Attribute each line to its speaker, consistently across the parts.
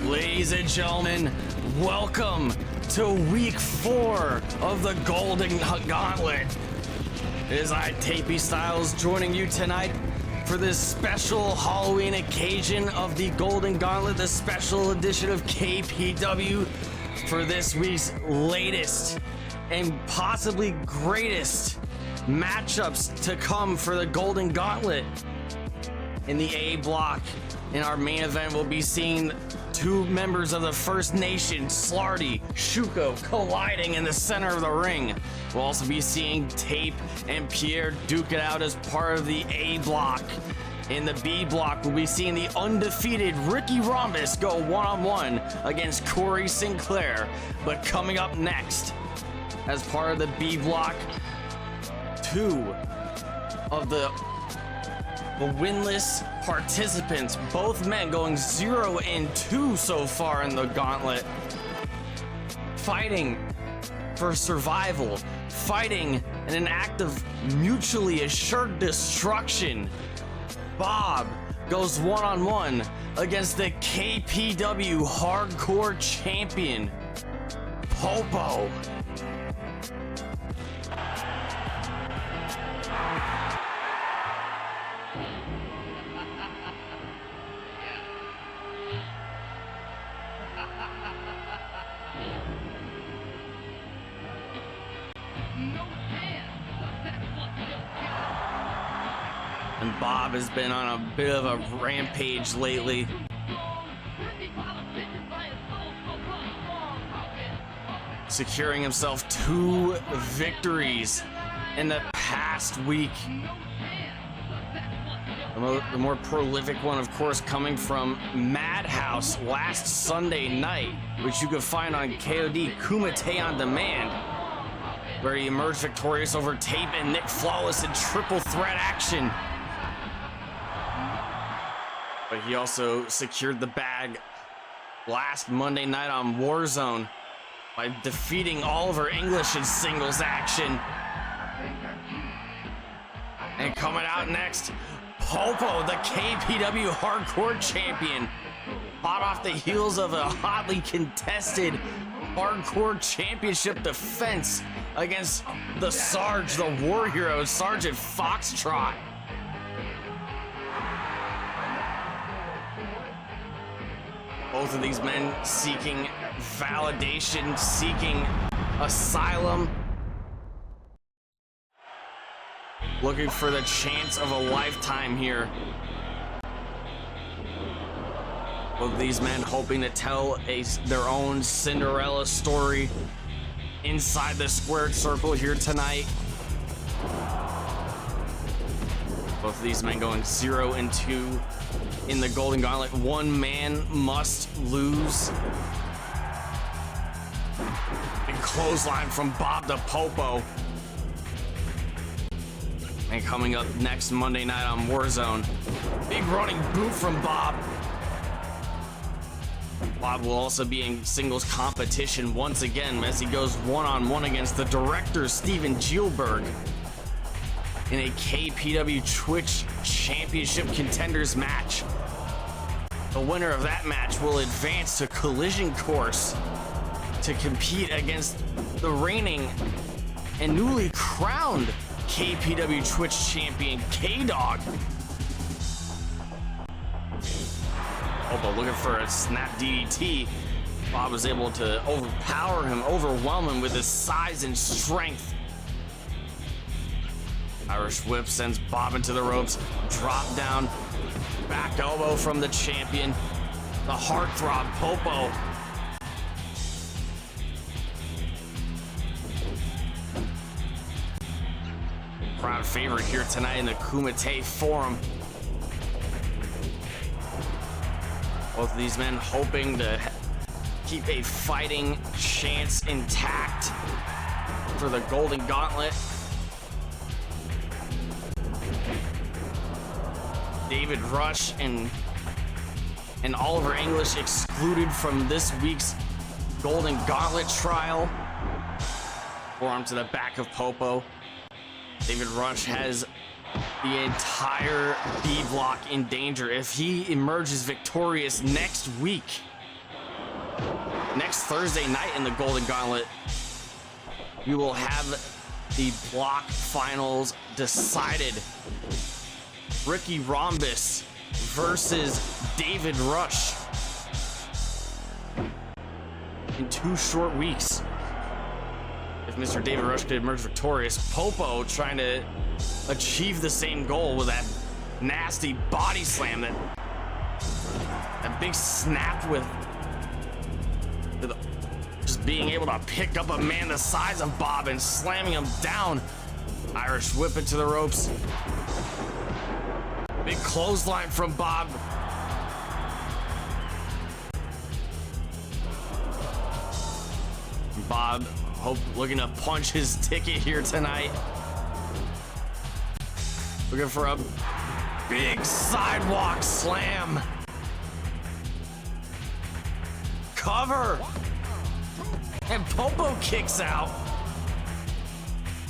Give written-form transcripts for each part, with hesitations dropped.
Speaker 1: Ladies and gentlemen, welcome to week 4 of the Golden Gauntlet. It is I, Tapey Styles, joining you tonight for this special Halloween occasion of the Golden Gauntlet, the special edition of KPW for this week's latest and possibly greatest matchups to come for the Golden Gauntlet. In the A block, in our main event, we'll be seeing two members of the First Nation, Slarty, Shuko, colliding in the center of the ring. We'll also be seeing Tape and Pierre duke it out as part of the A block. In the B block, we'll be seeing the undefeated Ricky Rhombus go one-on-one against Corey Sinclair. But coming up next, as part of the B block, two of the winless participants, both men going 0-2 so far in the gauntlet, fighting for survival, fighting in an act of mutually assured destruction. Bob goes one-on-one against the KPW hardcore champion, Popo. And Bob has been on a bit of a rampage lately. Securing himself 2 victories in the past week. The more prolific one, of course, coming from Madhouse last Sunday night, which you can find on KOD Kumite On Demand, where he emerged victorious over Tape and Nick Flawless in triple threat action. But he also secured the bag last Monday night on Warzone by defeating Oliver English in singles action. And coming out next, Popo, the KPW hardcore champion, hot off the heels of a hotly contested hardcore championship defense against the Sarge, the war hero, Sergeant Foxtrot. Both of these men seeking validation, seeking asylum, looking for the chance of a lifetime here. Both of these men hoping to tell their own Cinderella story inside the squared circle here tonight. Both of these men going 0-2 in the Golden Gauntlet. One man must lose. Big clothesline from Bob to Popo. And coming up next Monday night on Warzone, big running boot from Bob. Bob will also be in singles competition once again as he goes one-on-one against the director, Steven Gielberg, in a KPW Twitch Championship Contenders match. The winner of that match will advance to Collision Course to compete against the reigning and newly crowned KPW Twitch champion, K-Dog. Popo looking for a snap DDT. Bob was able to overpower him, overwhelm him with his size and strength. Irish whip sends Bob into the ropes. Drop down, back elbow from the champion, the heartthrob Popo. Crowd favorite here tonight in the Kumite Forum. Both of these men hoping to keep a fighting chance intact for the Golden Gauntlet. David Rush and Oliver English excluded from this week's Golden Gauntlet trial. Forearm to the back of Popo. David Rush has the entire B block in danger. If he emerges victorious next week, next Thursday night in the Golden Gauntlet, we will have the block finals decided. Ricky Rhombus versus David Rush in 2 short weeks. If Mr. David Rush could emerge victorious, Popo trying to achieve the same goal with that nasty body slam, that big snap with just being able to pick up a man the size of Bob and slamming him down. Irish whip it to the ropes. Big clothesline from Bob. Bob looking to punch his ticket here tonight. Looking for a big sidewalk slam. Cover. And Popo kicks out.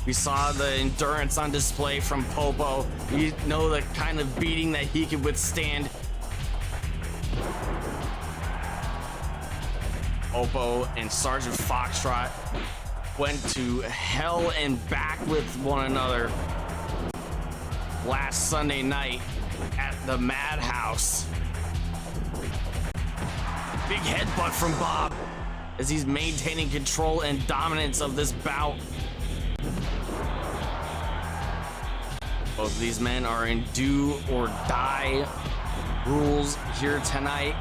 Speaker 1: We saw the endurance on display from Popo. You know the kind of beating that he could withstand. Popo and Sergeant Foxtrot went to hell and back with one another last Sunday night at the Madhouse. Big headbutt from Bob as he's maintaining control and dominance of this bout. Both of these men are in do or die rules here tonight.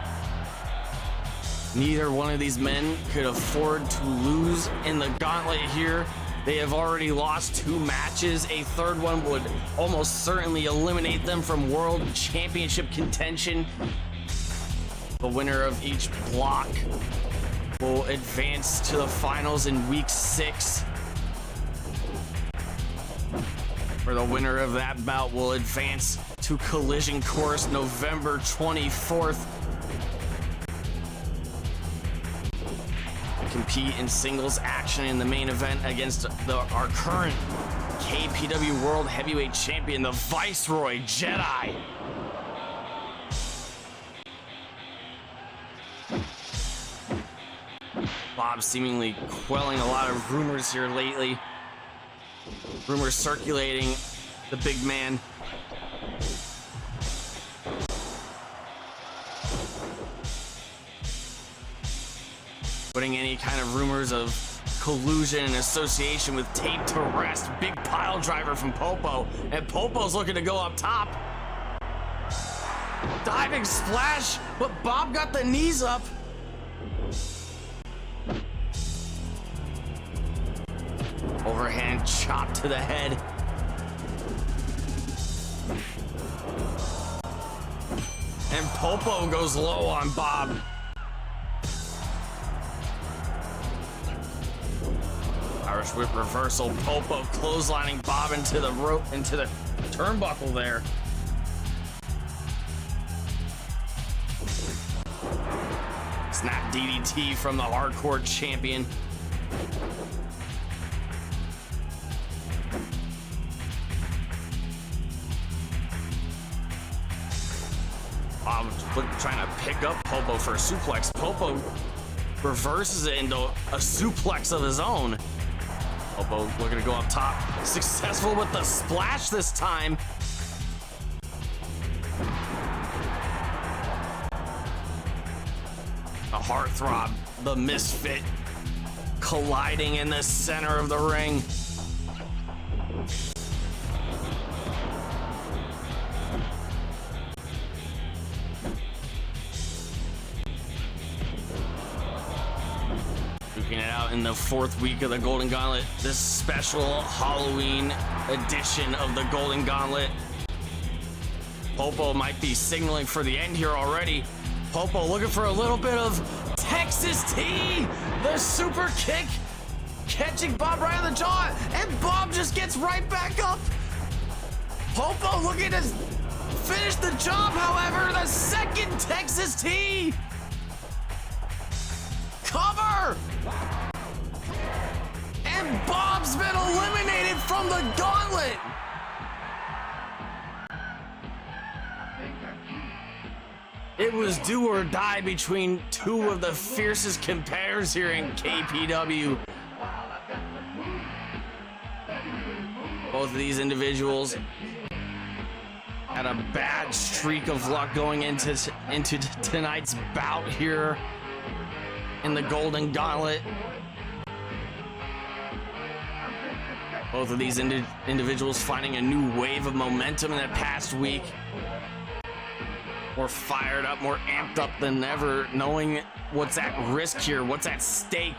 Speaker 1: Neither one of these men could afford to lose in the gauntlet here. They have already lost 2 matches. A third one would almost certainly eliminate them from World Championship contention. The winner of each block will advance to the finals in week 6. Where the winner of that bout will advance to Collision Course November 24th. Compete in singles action in the main event against our current KPW World Heavyweight Champion, the Viceroy Jedi. Bob seemingly quelling a lot of rumors here lately. Rumors circulating the big man. Putting any kind of rumors of collusion and association with tape to rest. Big pile driver from Popo, and Popo's looking to go up top. Diving splash, but Bob got the knees up. Overhand chop to the head. And Popo goes low on Bob. Irish whip reversal. Popo clotheslining Bob into the rope, into the turnbuckle there. Snap DDT from the hardcore champion. Bob trying to pick up Popo for a suplex. Popo reverses it into a suplex of his own. Popo looking to go up top. Successful with the splash this time. A heartthrob, the misfit, colliding in the center of the ring. Duking it out in the 4th week of the Golden Gauntlet. This special Halloween edition of the Golden Gauntlet. Popo might be signaling for the end here already. Popo looking for a little bit of Texas T. The super kick, catching Bob right on the jaw, and Bob just gets right back up. Popo looking to finish the job, however, the second Texas T. Cover! And Bob's been eliminated from the gauntlet. It was do or die between two of the fiercest competitors here in KPW. Both of these individuals had a bad streak of luck going into tonight's bout here in the Golden Gauntlet. Both of these individuals finding a new wave of momentum in that past week. More fired up, more amped up than ever, knowing what's at risk here, what's at stake.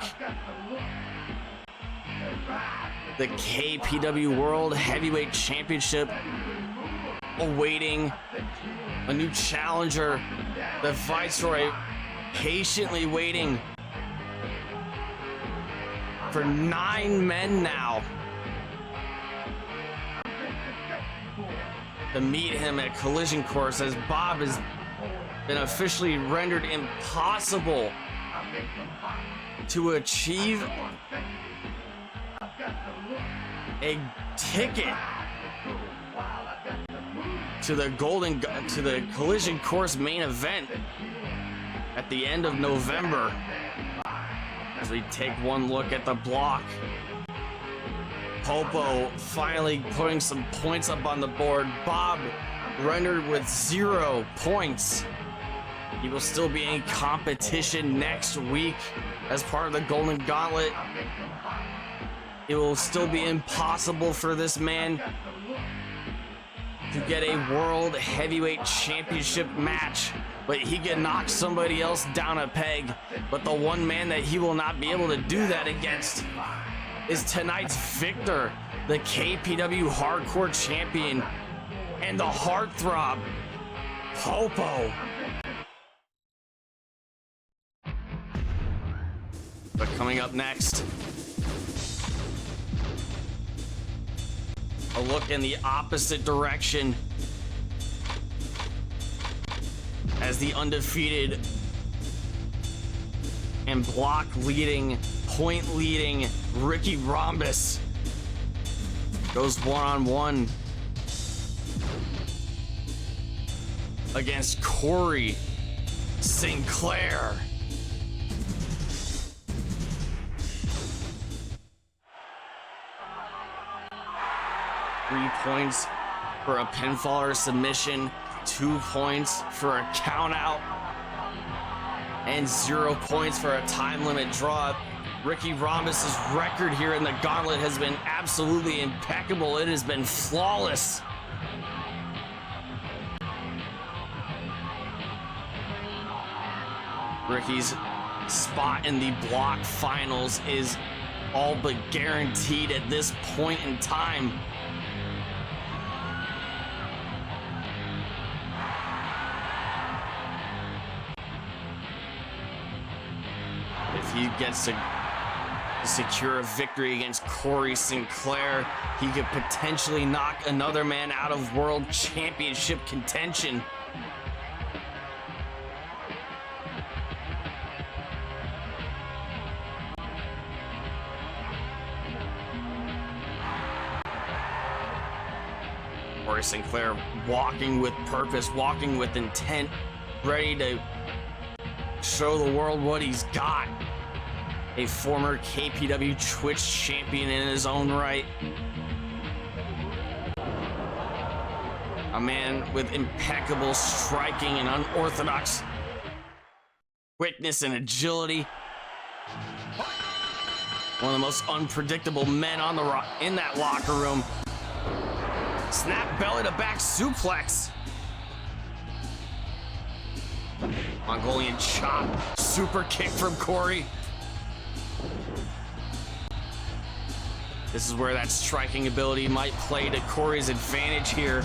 Speaker 1: The KPW World Heavyweight Championship awaiting a new challenger. The Viceroy patiently waiting for 9 men now to meet him at Collision Course, as Bob has been officially rendered impossible to achieve a ticket to the Collision Course main event at the end of November. As we take one look at the block, Popo finally putting some points up on the board. Bob rendered with 0 points. He will still be in competition next week as part of the Golden Gauntlet. It will still be impossible for this man to get a World Heavyweight Championship match, but he can knock somebody else down a peg. But the one man that he will not be able to do that against is tonight's victor, the KPW Hardcore Champion and the Heartthrob, Popo. But coming up next, a look in the opposite direction as the undefeated and block leading, point leading Ricky Rhombus goes one-on-one against Corey Sinclair. Three points for a pinfall or submission, 2 points for a count out, and 0 points for a time limit draw. Ricky Rhombus's record here in the Gauntlet has been absolutely impeccable. It has been flawless. Ricky's spot in the block finals is all but guaranteed at this point in time. If he gets to secure a victory against Corey Sinclair, he could potentially knock another man out of World Championship contention. Corey Sinclair walking with purpose, walking with intent, ready to show the world what he's got. A former KPW Twitch champion in his own right. A man with impeccable striking and unorthodox quickness and agility. One of the most unpredictable men on in that locker room. Snap belly to back suplex. Mongolian chop, super kick from Corey. This is where that striking ability might play to Corey's advantage here.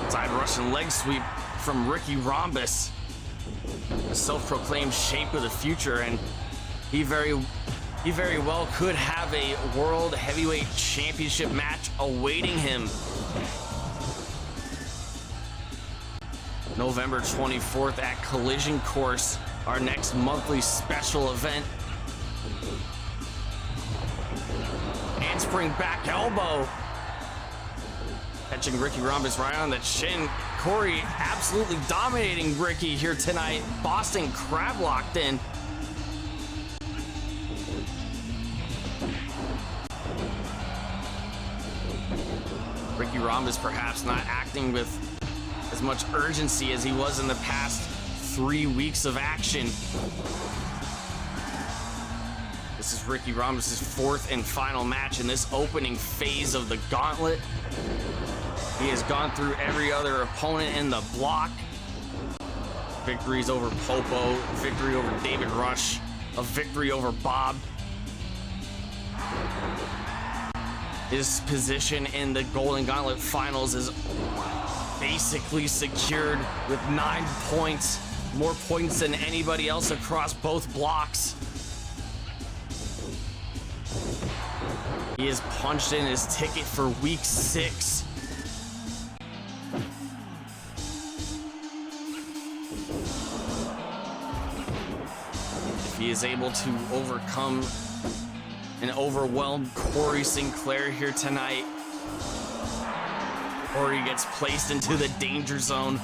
Speaker 1: Side Russian leg sweep from Ricky Rhombus. A self-proclaimed shape of the future, and he very well could have a World Heavyweight Championship match awaiting him. November 24th at Collision Course, our next monthly special event. Handspring back elbow. Catching Ricky Rhombus right on the chin. Corey absolutely dominating Ricky here tonight. Boston Crab locked in. Ricky Rhombus perhaps not acting with as much urgency as he was in the past 3 weeks of action. This is Ricky Rhombus' fourth and final match in this opening phase of the Gauntlet. He has gone through every other opponent in the block. Victories over Popo, victory over David Rush, a victory over Bob. His position in the Golden Gauntlet Finals is basically secured with 9 points, more points than anybody else across both blocks. He has punched in his ticket for week 6. If he is able to overcome and overwhelm Corey Sinclair here tonight, Corey gets placed into the danger zone.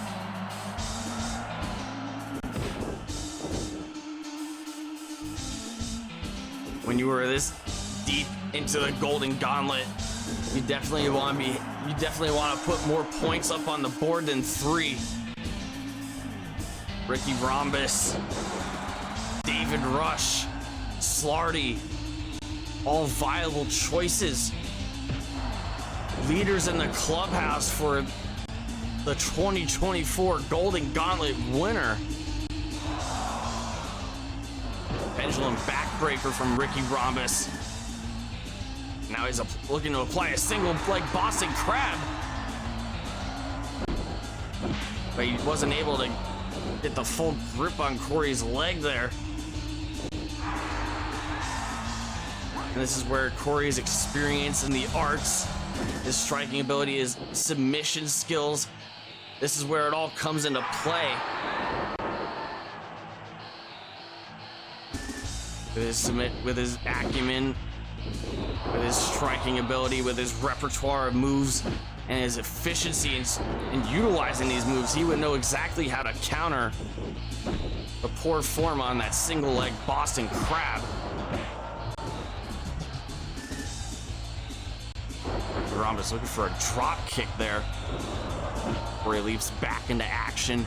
Speaker 1: When you are this deep into the Golden Gauntlet, you definitely want to put more points up on the board than 3. Ricky Rhombus, David Rush, Slarty, all viable choices. Leaders in the clubhouse for the 2024 Golden Gauntlet winner. Pendulum backbreaker from Ricky Rhombus. Now he's looking to apply a single leg Boston Crab. But he wasn't able to get the full grip on Corey's leg there. And this is where Corey's experience in the arts, his striking ability, his submission skills, this is where it all comes into play. With his acumen, with his striking ability, with his repertoire of moves, and his efficiency in utilizing these moves, he would know exactly how to counter the poor form on that single leg Boston Crab. Rhombus looking for a drop kick there, where he leaps back into action.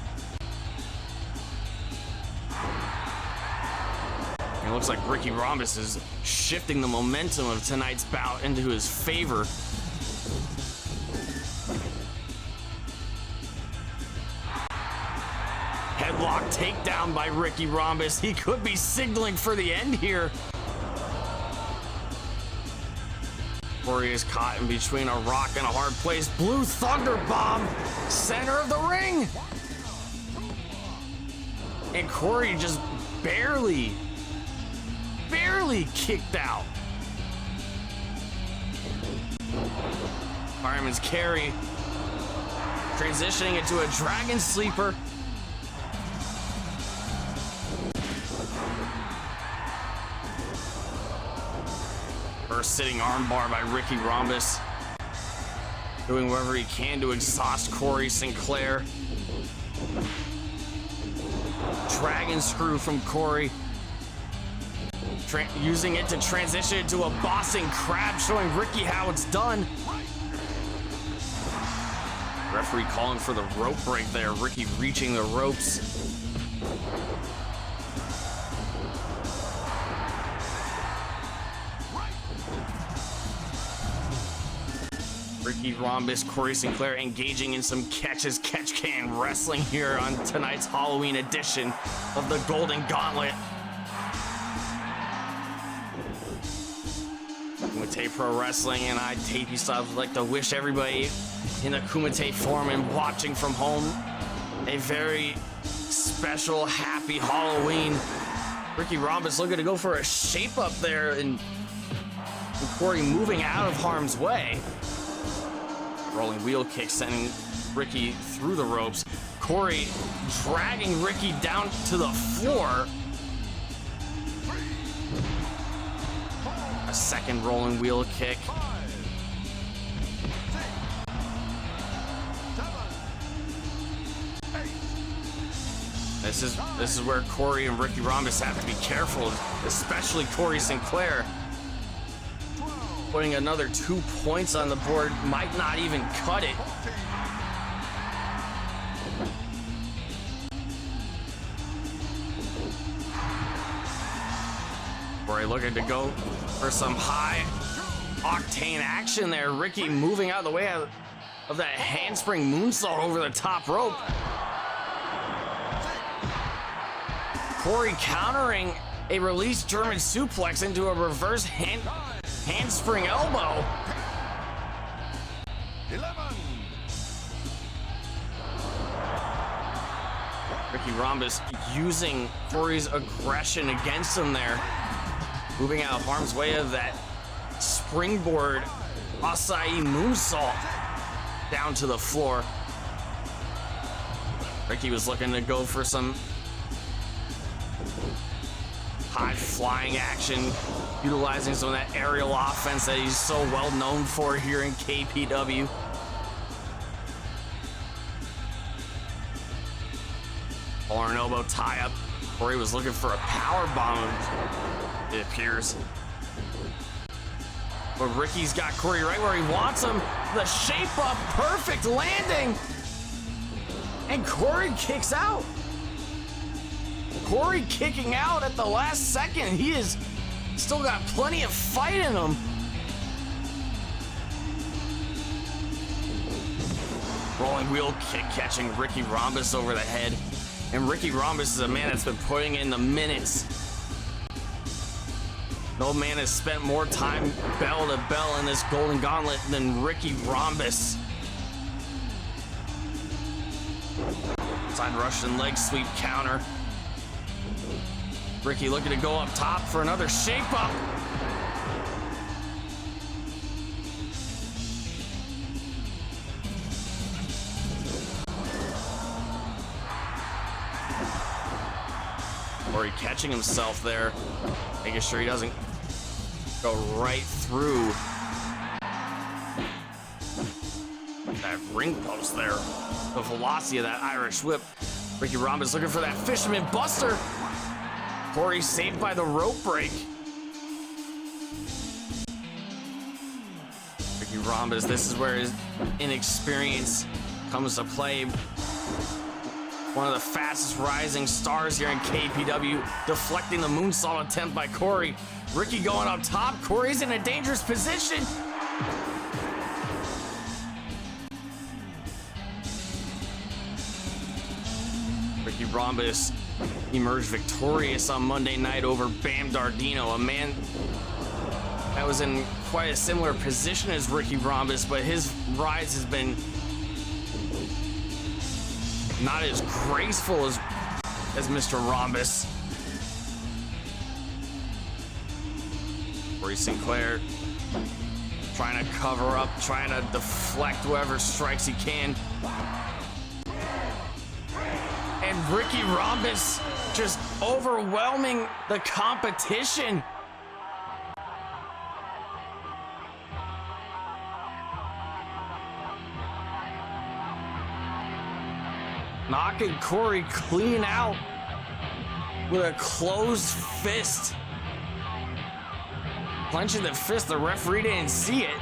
Speaker 1: It looks like Ricky Rhombus is shifting the momentum of tonight's bout into his favor. Headlock takedown by Ricky Rhombus. He could be signaling for the end here. Corey is caught in between a rock and a hard place. Blue Thunder Bomb, center of the ring. And Corey just barely kicked out. Fireman's carry, transitioning into a dragon sleeper. First sitting armbar by Ricky Rhombus, doing whatever he can to exhaust Corey Sinclair. Dragon screw from Corey, using it to transition into a Boston Crab, showing Ricky how it's done. Referee calling for the rope break there. Ricky reaching the ropes. Ricky Rhombus, Corey Sinclair engaging in some catch-can wrestling here on tonight's Halloween edition of the Golden Gauntlet. Kumite Pro Wrestling and I, Tapey Styles, would like to wish everybody in the Kumite Forum and watching from home a very special, happy Halloween. Ricky Rhombus looking to go for a shape up there, and Corey moving out of harm's way. Rolling wheel kick sending Ricky through the ropes. Corey dragging Ricky down to the floor. A second rolling wheel kick. This is where Corey and Ricky Rhombus have to be careful, especially Corey Sinclair. Putting another 2 points on the board might not even cut it. Corey looking to go for some high octane action there. Ricky moving out of the way of that handspring moonsault over the top rope. Corey countering a released German suplex into a reverse handspring elbow.
Speaker 2: 11.
Speaker 1: Ricky Rhombus using Corey's aggression against him there. Moving out of harm's way of that springboard acai moonsault down to the floor. Ricky was looking to go for some high flying action, utilizing some of that aerial offense that he's so well known for here in KPW. Or an elbow tie up. Corey was looking for a power bomb, it appears. But Ricky's got Corey right where he wants him. The shape up, perfect landing. And Corey kicks out. Corey kicking out at the last second. He is still got plenty of fight in him. Rolling wheel kick catching Ricky Rhombus over the head. And Ricky Rhombus is a man that's been putting in the minutes. No man has spent more time bell to bell in this Golden Gauntlet than Ricky Rhombus. Side Russian leg sweep counter. Ricky looking to go up top for another shape up. Corey catching himself there, making sure he doesn't go right through that ring post there. The velocity of that Irish whip. Ricky Rhombus looking for that fisherman buster. Corey saved by the rope break. Ricky Rhombus, this is where his inexperience comes to play. One of the fastest rising stars here in KPW, deflecting the moonsault attempt by Corey. Ricky going up top. Corey's in a dangerous position. Ricky Rhombus emerged victorious on Monday night over Bam Dardino, a man that was in quite a similar position as Ricky Rhombus, but his rise has been not as graceful as Mr. Rhombus. Corey Sinclair trying to cover up, trying to deflect whoever strikes he can. And Ricky Rhombus just overwhelming the competition. Knocking Corey clean out with a closed fist. Clenching the fist, the referee didn't see it.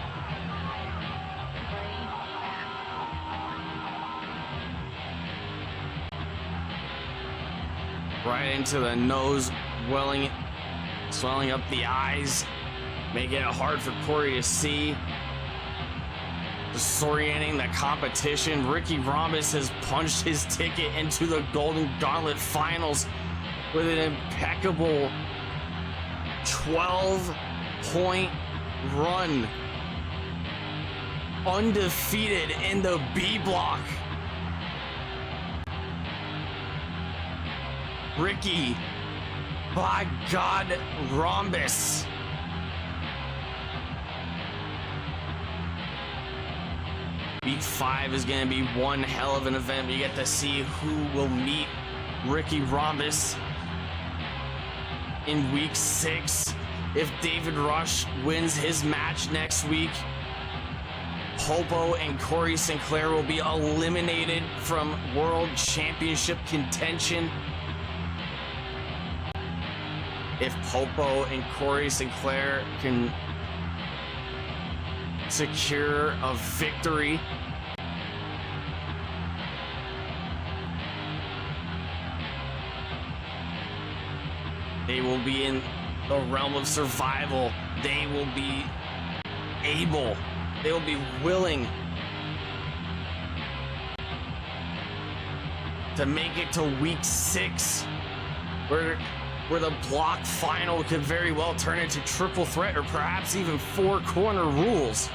Speaker 1: Right into the nose, swelling up the eyes, making it hard for Corey to see. Disorienting the competition. Ricky Rhombus has punched his ticket into the Golden Gauntlet Finals with an impeccable 12-point run. Undefeated in the B block. Ricky, by God, Rhombus. Week 5 is going to be one hell of an event. We get to see who will meet Ricky Rhombus in week 6. If David Rush wins his match next week, Hopo and Corey Sinclair will be eliminated from World Championship contention. if Popo and Corey Sinclair can secure a victory, they will be in the realm of survival. They will be able, they will be willing to make it to week 6, where the block final could very well turn into triple threat or perhaps even 4 corner rules.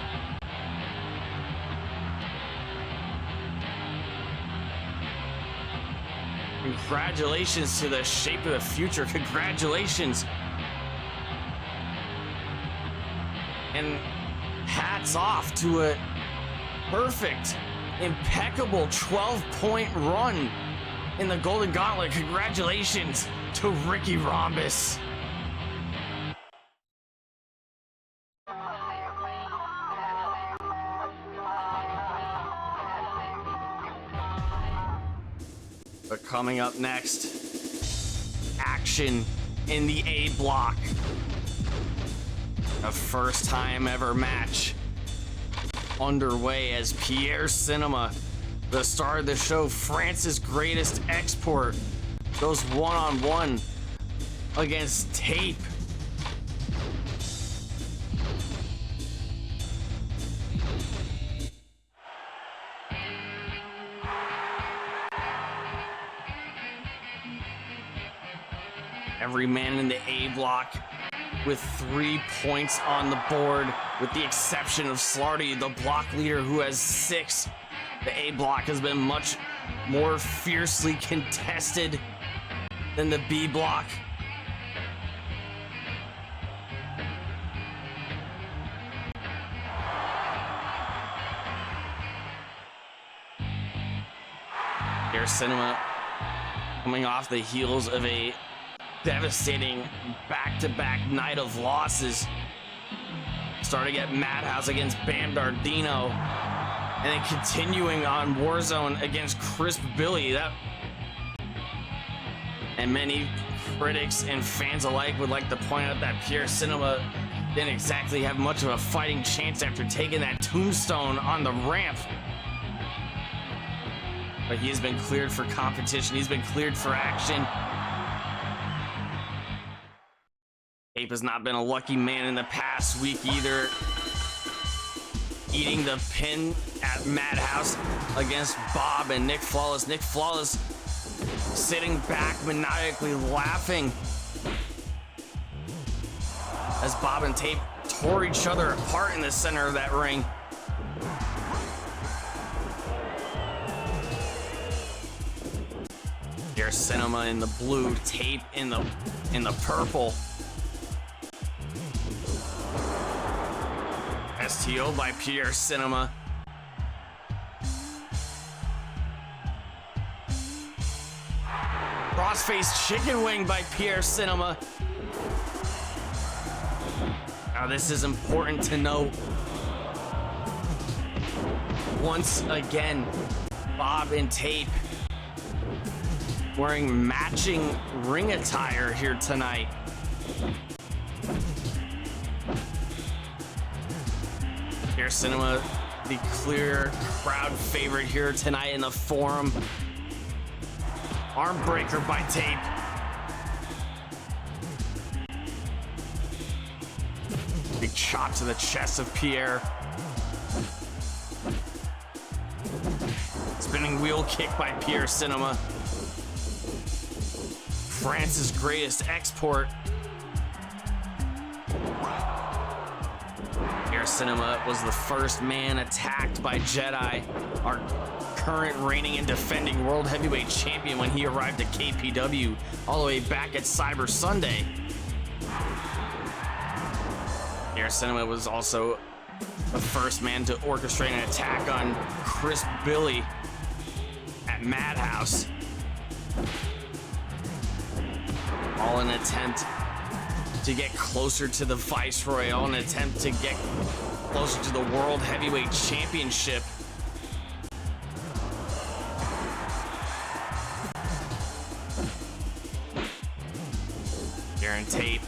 Speaker 1: Congratulations to the Shape of the Future. Congratulations. And hats off to a perfect, impeccable 12-point run in the Golden Gauntlet. Congratulations to Ricky Rhombus. But coming up next, action in the A block. A first time ever match underway as Pierre Cinema, the star of the show, France's greatest export, goes one-on-one against Tape. Every man in the A block with 3 points on the board, with the exception of Slarty, the block leader, who has 6. The A block has been much more fiercely contested than the B block. Air Cinema coming off the heels of a devastating back-to-back night of losses, starting at Madhouse against Bam Dardino, and then continuing on Warzone against Crisp Billy. And many critics and fans alike would like to point out that Pierre Cinema didn't exactly have much of a fighting chance after taking that tombstone on the ramp. But he has been cleared for competition. He's been cleared for action. Ape has not been a lucky man in the past week either, eating the pin at Madhouse against Bob and Nick Flawless. Nick Flawless sitting back, maniacally laughing as Bob and Tape tore each other apart in the center of that ring. Here's Cinema in the blue, Tape in the purple. STO by Pierre Cinema. Crossface chicken wing by Pierre Cinema. Now this is important to note. Once again, Bob and Tape wearing matching ring attire here tonight. Pierre Cinema, the clear crowd favorite here tonight in the Forum. Arm breaker by Tape. Big chop to the chest of Pierre. Spinning wheel kick by Pierre Cinema. France's greatest export. Pierre Cinema was the first man attacked by Jedi, our current reigning and defending world heavyweight champion, when he arrived at KPW all the way back at Cyber Sunday. Pierre Cinema was also the first man to orchestrate an attack on Crisp Billy at Madhouse, all in an attempt to get closer to the Viceroy, all in an attempt to get closer to the World Heavyweight Championship. Aaron Tape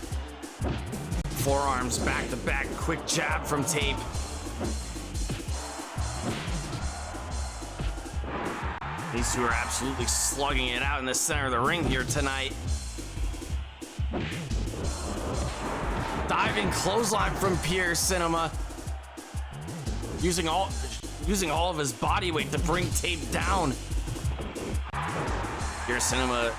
Speaker 1: forearms, back to back, quick jab from Tape. These two are absolutely slugging it out in the center of the ring here tonight. Diving clothesline from Pierre Cinema. Using all of his body weight to bring Tape down. Pierre Cinema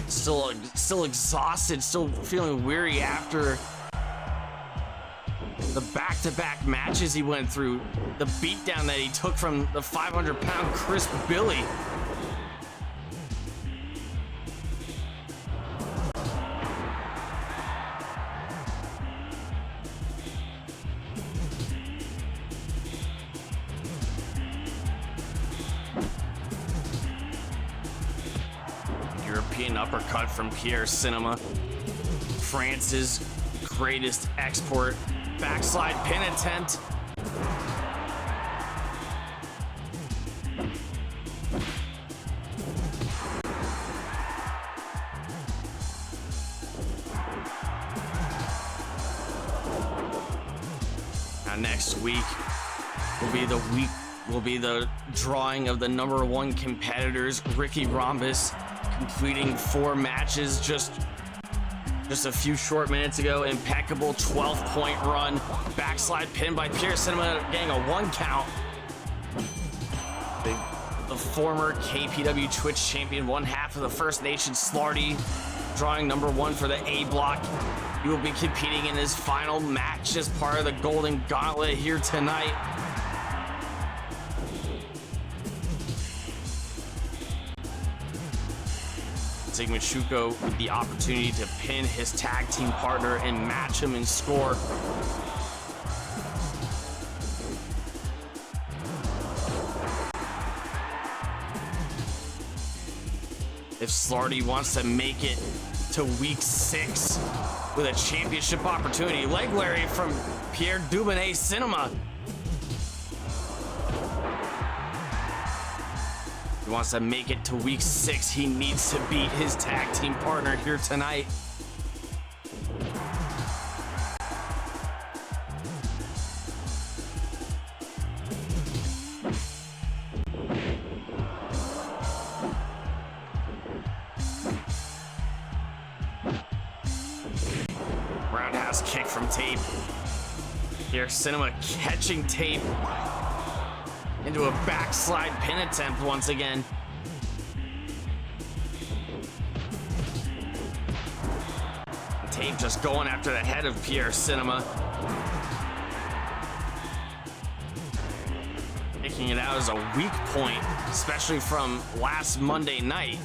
Speaker 1: still exhausted, still feeling weary after the back-to-back matches he went through, the beatdown that he took from the 500-pound Chris Billy. European uppercut from Pierre Cinema. France's greatest export. Backslide pin attempt. Now next week will be the drawing of the #1 competitors. Ricky Rhombus completing 4 matches just a few short minutes ago. Impeccable 12-point run. Backslide pin by Pierre Cinema, getting a 1 count. The former KPW Twitch champion, one half of the First Nation Slarty, drawing #1 for the A block. He will be competing in his final match as part of the Golden Gauntlet here tonight. Machuco with the opportunity to pin his tag team partner and match him in score. If Slarty wants to make it to week 6 with a championship opportunity, leg lariat from Pierre Dubonnet Cinema. Wants to make it to week 6, he needs to beat his tag team partner here tonight. Roundhouse kick from Tape. Here, Cinema catching Tape into a backslide pin attempt once again. Tape just going after the head of Pierre Cinema. Making it out as a weak point, especially from last Monday night.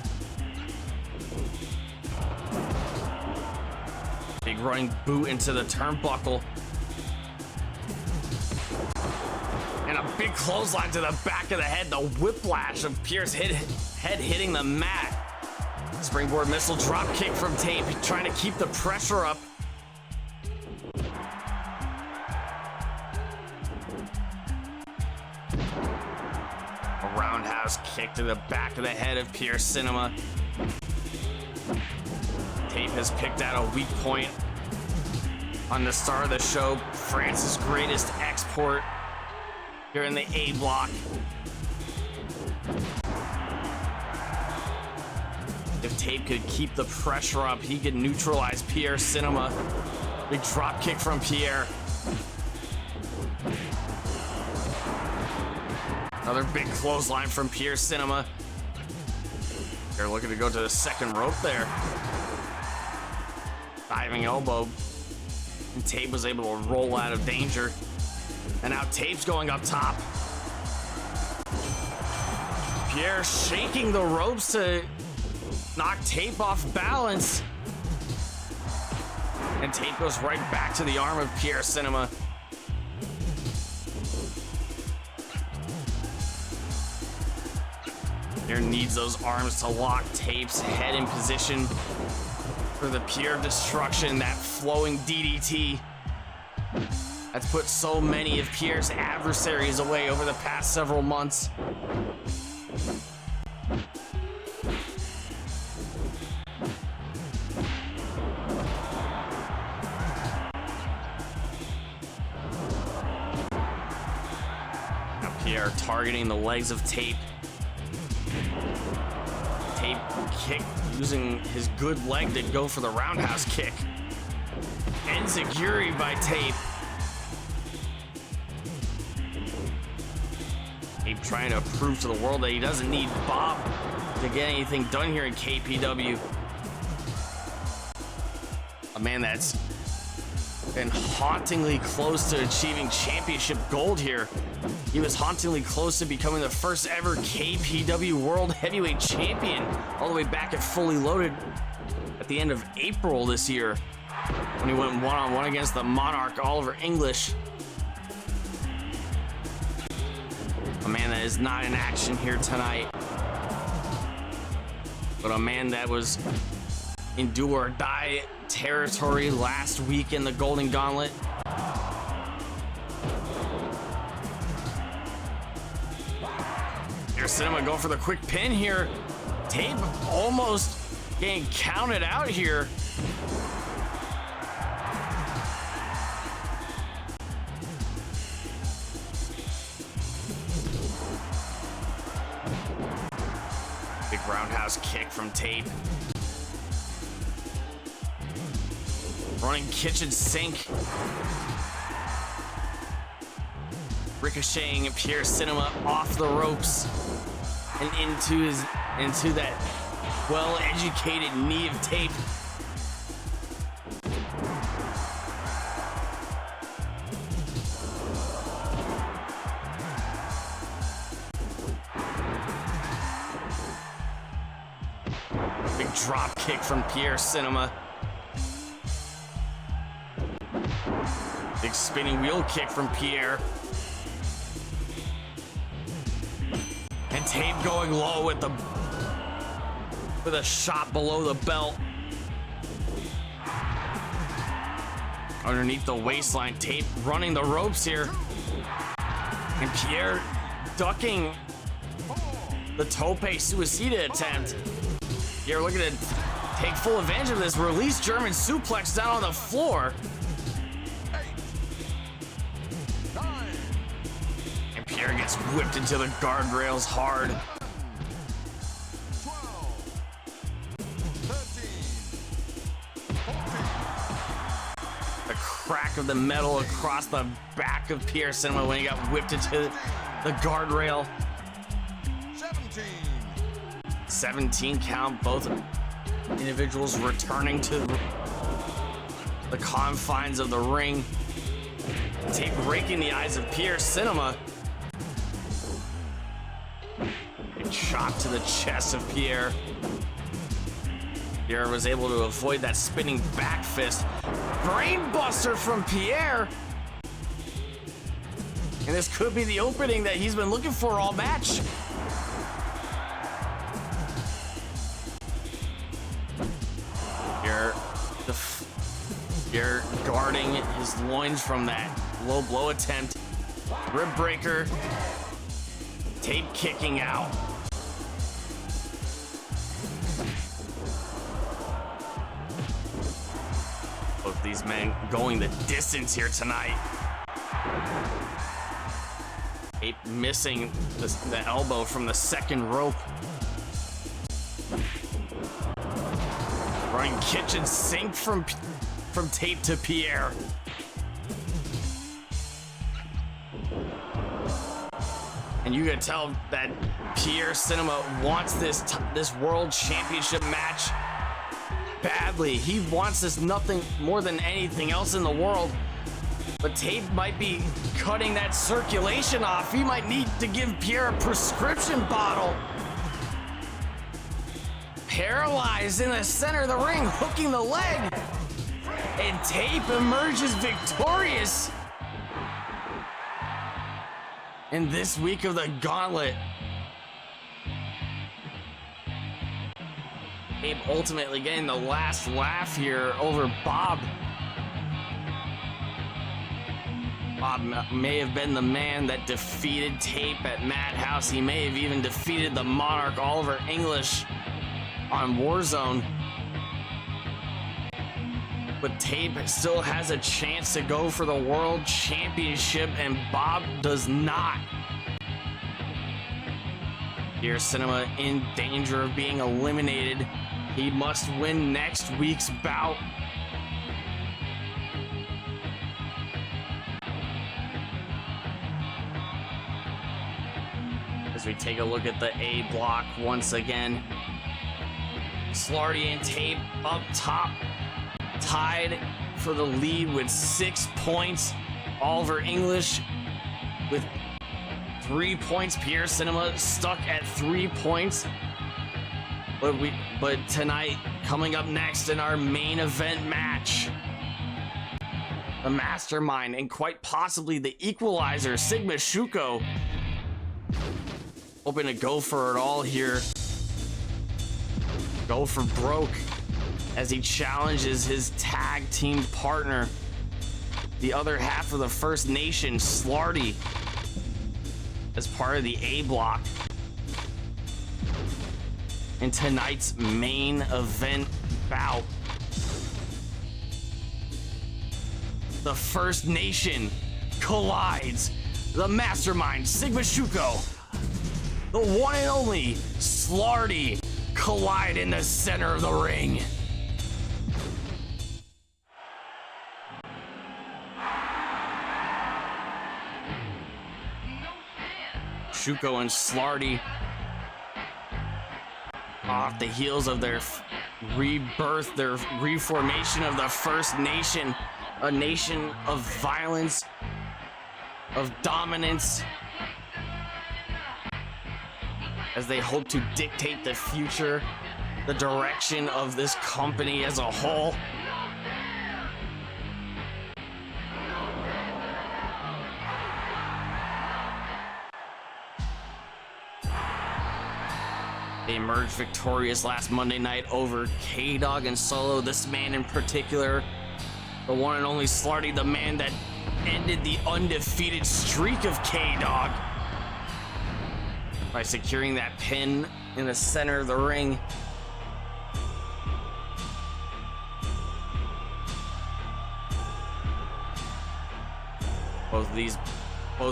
Speaker 1: Big running boot into the turnbuckle. And a big clothesline to the back of the head. The whiplash of Pierre's head hitting the mat. Springboard missile drop kick from Tape, trying to keep the pressure up. A roundhouse kick to the back of the head of Pierre Cinema. Tape has picked out a weak point on the start of the show. France's greatest export here in the A block. If Tape could keep the pressure up, he could neutralize Pierre Cinema. Big drop kick from Pierre. Another big clothesline from Pierre Cinema. They're looking to go to the second rope there. Diving elbow. And Tape was able to roll out of danger. And now Tape's going up top. Pierre shaking the ropes to knock Tape off balance. And Tape goes right back to the arm of Pierre Cinema. Pierre needs those arms to lock Tape's head in position for the pure destruction, that flowing DDT that's put so many of Pierre's adversaries away over the past several months. Pierre targeting the legs of Tape. Tape kick, using his good leg to go for the roundhouse kick. Enziguri by Tape. Tape trying to prove to the world that he doesn't need Bob to get anything done here in KPW. A man that's been hauntingly close to achieving championship gold here. He was hauntingly close to becoming the first ever KPW World Heavyweight Champion, all the way back at Fully Loaded at the end of April this year, when he went one-on-one against the Monarch Oliver English. A man that is not in action here tonight, but a man that was in do or die territory last week in the Golden Gauntlet. Here's Cinema go for the quick pin here. Tape almost getting counted out here. Big roundhouse kick from Tape. Running kitchen sink. Ricocheting Pierre Cinema off the ropes and into that well-educated knee of Tape. Big drop kick from Pierre Cinema. Big spinning wheel kick from Pierre. And Tape going low with a shot below the belt. Underneath the waistline, Tape running the ropes here. And Pierre ducking the tope suicida attempt. Pierre looking to take full advantage of this. Release German suplex down on the floor. Pierre gets whipped into the guardrails hard.
Speaker 2: 12, 13, 14.
Speaker 1: The crack of the metal across the back of Pierre Cinema when he got whipped into the guardrail. 17 count, both individuals returning to the confines of the ring. Tape raking the eyes of Pierre Cinema. Big shot to the chest of Pierre. Pierre was able to avoid that spinning back fist. Brainbuster from Pierre. And this could be the opening that he's been looking for all match. Pierre guarding his loins from that low blow attempt. Rib breaker. Tape kicking out. Both these men going the distance here tonight. Tape missing the elbow from the second rope. Running kitchen sink from Tape to Pierre. And you can tell that Pierre Cinema wants this world championship match badly. He wants this nothing more than anything else in the world. But Tape might be cutting that circulation off. He might need to give Pierre a prescription bottle. Paralyzed in the center of the ring, hooking the leg. And Tape emerges victorious in this week of the Gauntlet. Tape ultimately getting the last laugh here over Bob. Bob may have been the man that defeated Tape at Madhouse. He may have even defeated the Monarch Oliver English on Warzone. But Tape still has a chance to go for the world championship, and Bob does not. Here, Cinema in danger of being eliminated. He must win next week's bout. As we take a look at the A block once again. Slarty and Tape up top, tied for the lead with 6 points. Oliver English with 3 points. Pierre Cinema stuck at 3 points. But tonight, coming up next in our main event match, the mastermind and quite possibly the equalizer, Sigma Shuko, hoping to go for it all here. Go for broke as he challenges his tag team partner, the other half of the First Nation, Slarty, as part of the A block in tonight's main event bout. The First Nation collides. The mastermind, Sigma Shuko, the one and only Slarty, collide in the center of the ring. Shuko and Slarty, off the heels of their rebirth, their reformation of the First Nation, a nation of violence, of dominance, as they hope to dictate the future, the direction of this company as a whole. They emerged victorious last Monday night over K-Dog and Solo. This man in particular, the one and only Slarty, the man that ended the undefeated streak of K-Dog by securing that pin in the center of the ring. Both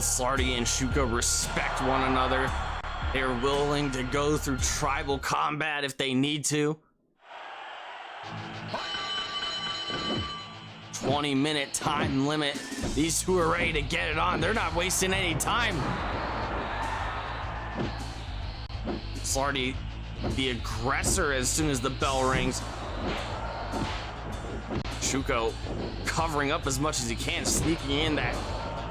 Speaker 1: Slarty and Shuko respect one another. They're willing to go through tribal combat if they need to. 20-minute time limit. These two are ready to get it on. They're not wasting any time. Slarty, the aggressor, as soon as the bell rings. Shuko covering up as much as he can, sneaking in that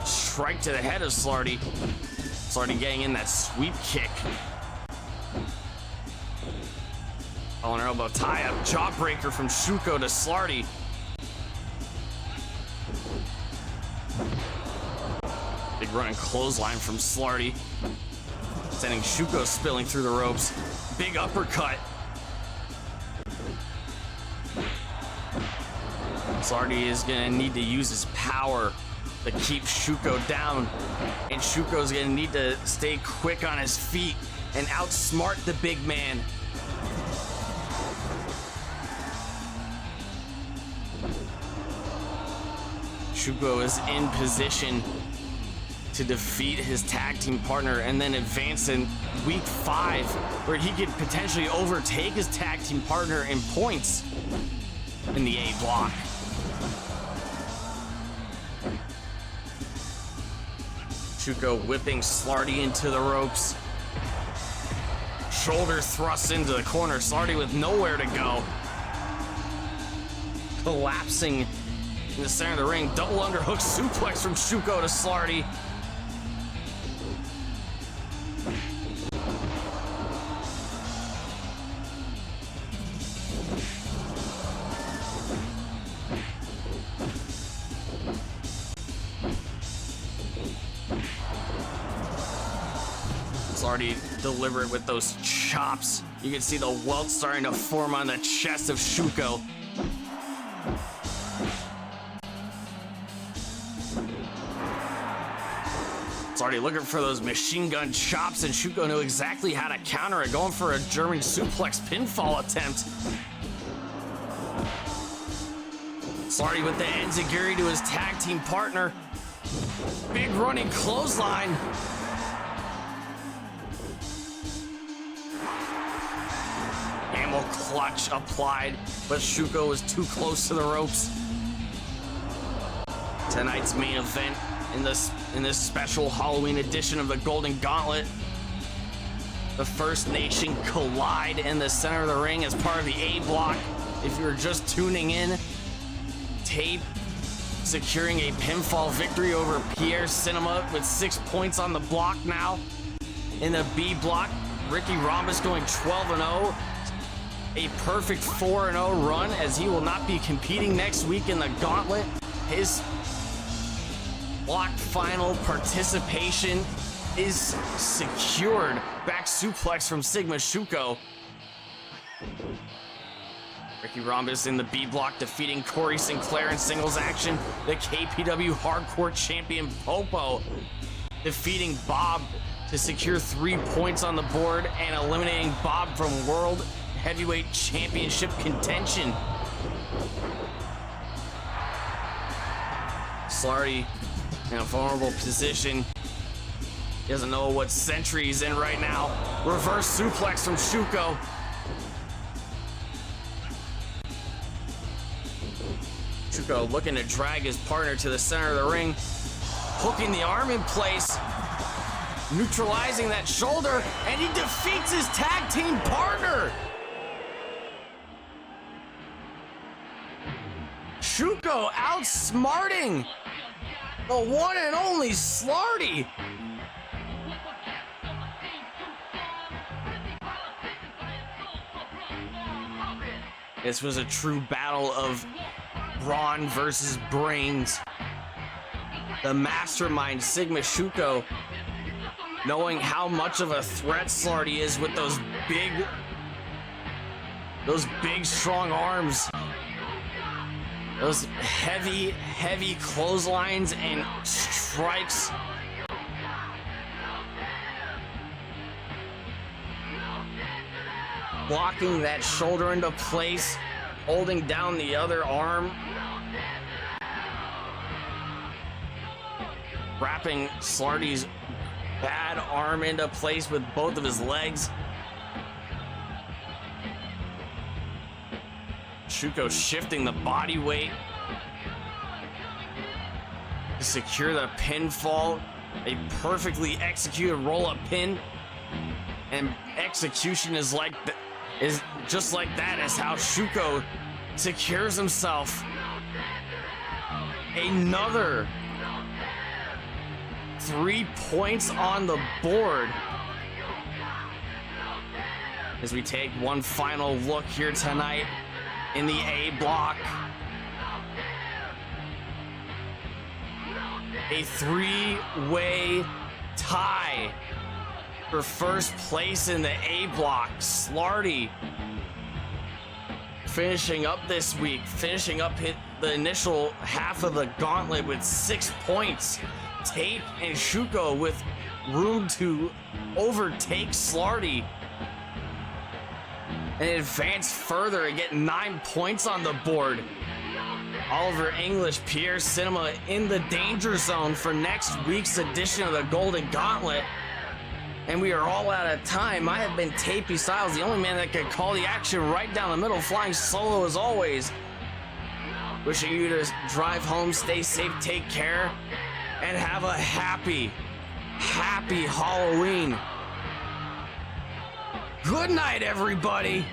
Speaker 1: strike to the head of Slarty. Slarty getting in that sweep kick. Oh, an elbow tie-up, jawbreaker from Shuko to Slarty. Big running clothesline from Slarty, sending Shuko spilling through the ropes. Big uppercut. Slarty is gonna need to use his power to keep Shuko down, and Shuko's gonna need to stay quick on his feet and outsmart the big man. Shuko is in position to defeat his tag team partner and then advance in week 5, where he could potentially overtake his tag team partner in points in the A block. Shuko whipping Slarty into the ropes. Shoulder thrust into the corner. Slarty with nowhere to go. Collapsing in the center of the ring. Double underhook suplex from Shuko to Slarty. Slarty delivered with those chops. You can see the welt starting to form on the chest of Shuko. Slarty looking for those machine gun chops, and Shuko knew exactly how to counter it, going for a German suplex pinfall attempt. Slarty with the enziguri to his tag team partner. Big running clothesline. clutch applied, but Shuko was too close to the ropes. Tonight's main event in this special Halloween edition of the Golden Gauntlet. The First Nation collide in the center of the ring as part of the A block. If you were just tuning in, Tape securing a pinfall victory over Pierre Cinema with 6 points on the block now. In the B block, Ricky Rhombus going 12-0. A perfect 4-0 run as he will not be competing next week in the Gauntlet. His block final participation is secured. Back suplex from Sigma Shuko. Ricky Rhombus in the B block defeating Corey Sinclair in singles action. The KPW Hardcore Champion Popo defeating Bob to secure 3 points on the board and eliminating Bob from World Heavyweight Championship contention. Slarty in a vulnerable position. He doesn't know what century he's in right now. Reverse suplex from Shuko. Shuko looking to drag his partner to the center of the ring. Hooking the arm in place. Neutralizing that shoulder. And he defeats his tag team partner. Shuko outsmarting the one and only Slarty. This was a true battle of brawn versus brains. The mastermind Sigma Shuko, knowing how much of a threat Slarty is with those big strong arms. Those heavy clotheslines and strikes. Blocking that shoulder into place, holding down the other arm. Wrapping Slarty's bad arm into place with both of his legs. Shuko shifting the body weight to secure the pinfall. A perfectly executed roll-up pin. And execution is just like that is how Shuko secures himself another 3 points on the board. As we take one final look here tonight in the A block. A 3-way tie for first place in the A block. Slarty finishing up this week, finishing up the initial half of the gauntlet with 6 points. Tape and Shuko with room to overtake Slarty and advance further and get 9 points on the board. Oliver English, Pierre Cinema in the danger zone for next week's edition of the Golden Gauntlet. And we are all out of time. I have been Tapey Styles, the only man that can call the action right down the middle, flying solo as always. Wishing you to drive home, stay safe, take care, and have a happy Halloween. Good night, everybody.